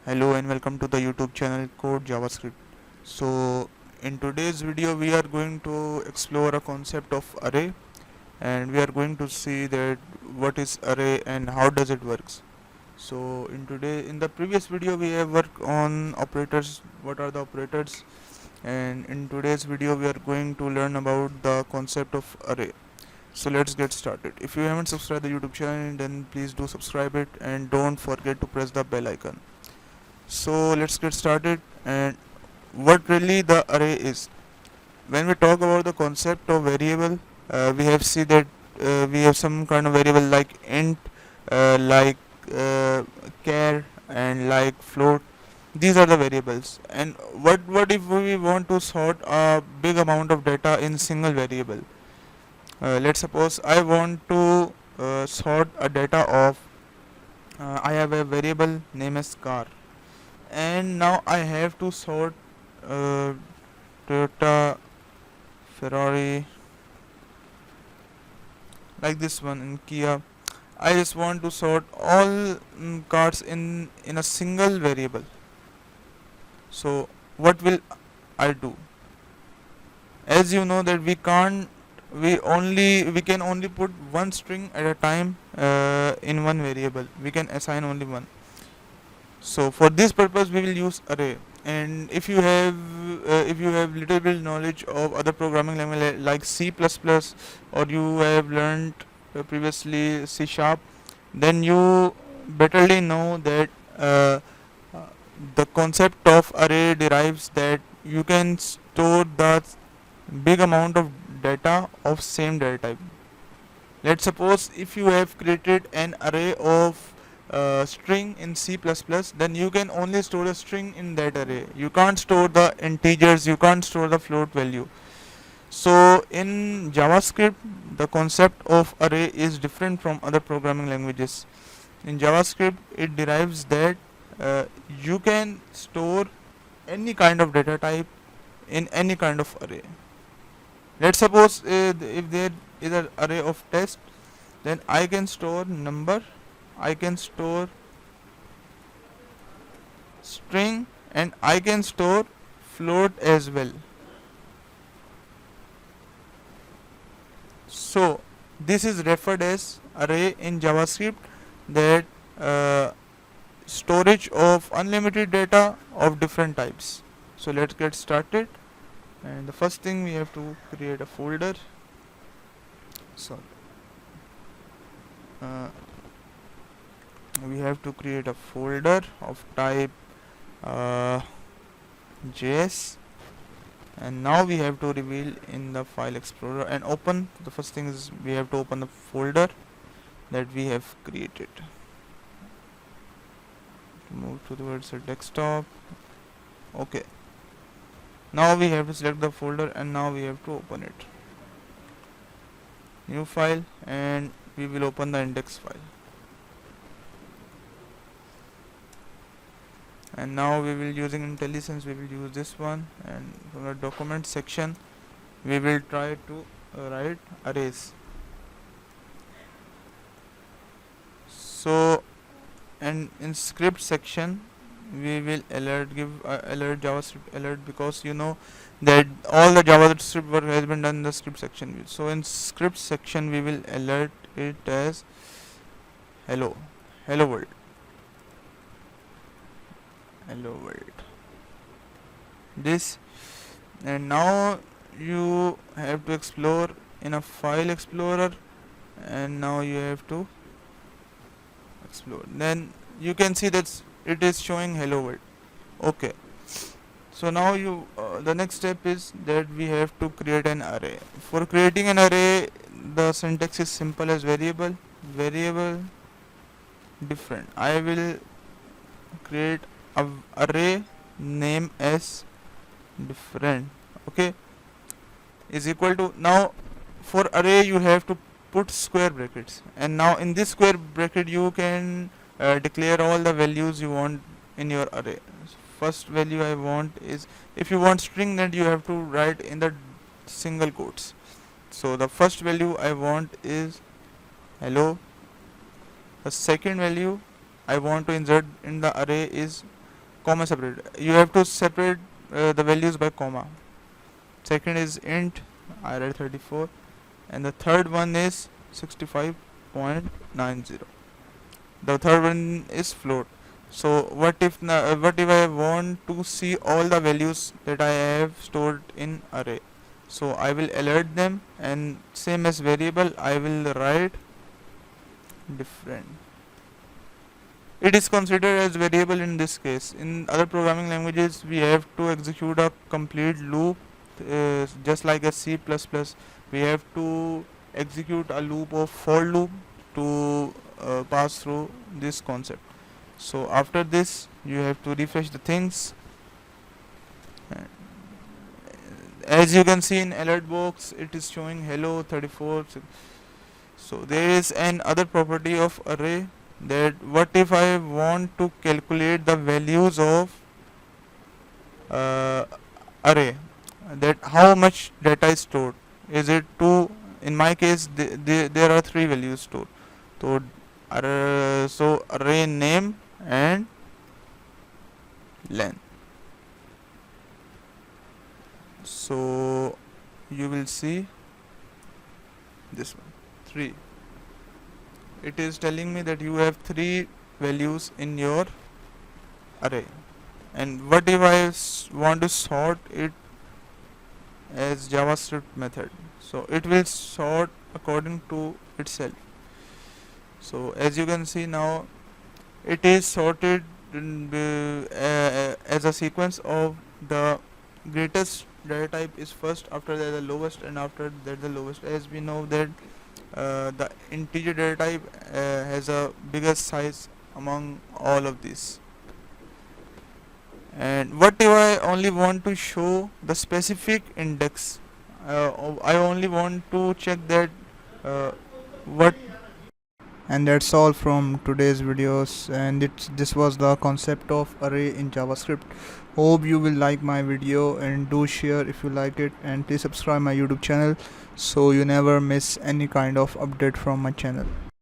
Hello and welcome to the YouTube channel Code JavaScript. So in today's video we are going to explore a concept of array, and we are going to see that what is array and how does it works. So in the previous video we have worked on operators, what are the operators, and in today's video we are going to learn about the concept of array. So let's get started. If you haven't subscribed the YouTube channel, then please do subscribe it and don't forget to press the bell icon. So let's get started. And what really the array is? When we talk about the concept of variable, we have see that we have some kind of variable like int, like char, and like float. These are the variables. And what if we want to sort a big amount of data in single variable? Let's suppose I want to sort a data of. I have a variable name as car, and now I have to sort uh, Toyota, Ferrari, like this one in Kia. I just want to sort all cars in a single variable. So what will I do? As you know that we can only put one string at a time in one variable. We can assign only one. So for this purpose we will use array. And if you have little bit knowledge of other programming language like C++, or you have learned previously C sharp, then you betterly know that uh, uh, the concept of array derives that you can store the big amount of data of same data type. Let's suppose if you have created an array of string in C++, then you can only store a string in that array. You can't store the integers, you can't store the float value. So in JavaScript, the concept of array is different from other programming languages. In JavaScript, it derives that you can store any kind of data type in any kind of array. Let's suppose if there is an array of text, then I can store number, I can store string, and I can store float as well. So this is referred as array in JavaScript, that uh, storage of unlimited data of different types. So let's get started. And the first thing, we have to create a folder. So uh, we have to create a folder of type JS, and now we have to reveal in the file explorer and open. The first thing is we have to open the folder that we have created. Move towards the desktop. Okay, now we have to select the folder and now we have to open it. New file, and we will open the index file. And now we will using IntelliSense, we will use this one, and from the document section we will try to write arrays. So, and in script section we will give alert JavaScript alert, because you know that all the JavaScript work has been done in the script section. So in script section we will alert it as hello world, this. And now you have to explore in a file explorer, and now you have to explore, then you can see that it is showing hello world. Okay, so now the next step is that we have to create an array. For creating an array, the syntax is simple as variable different. I will create a array name as different, okay, is equal to, now for array you have to put square brackets, and now in this square bracket you can declare all the values you want in your array. First value I want is, if you want string, then you have to write in the single quotes. So the first value I want is hello. The second value I want to insert in the array is comma separate. You have to separate the values by comma. Second is int, I read 34, and the third one is 65.90. The third one is float. So what if I want to see all the values that I have stored in array? So I will alert them, and same as variable I will write different. It is considered as variable in this case. In other programming languages we have to execute a complete loop, just like a C++. We have to execute a loop of for loop to pass through this concept. So after this you have to refresh the things. As you can see in alert box, it is showing hello 34. So there is an other property of array, that what if I want to calculate the values of array, that how much data is stored. Is it 2? In my case there are 3 values stored. So array name and length. So you will see this one 3. It is telling me that you have 3 values in your array. And what if I want to sort it as JavaScript method? So it will sort according to itself. So as you can see now, it is sorted as a sequence of the greatest data type is first, after that the lowest, and after that the lowest. As we know that the integer data type has a biggest size among all of these. And what if I only want to show the specific index? I only want to check that what. And that's all from today's videos, and this was the concept of array in JavaScript. Hope you will like my video, and do share if you like it, and please subscribe my YouTube channel so you never miss any kind of update from my channel.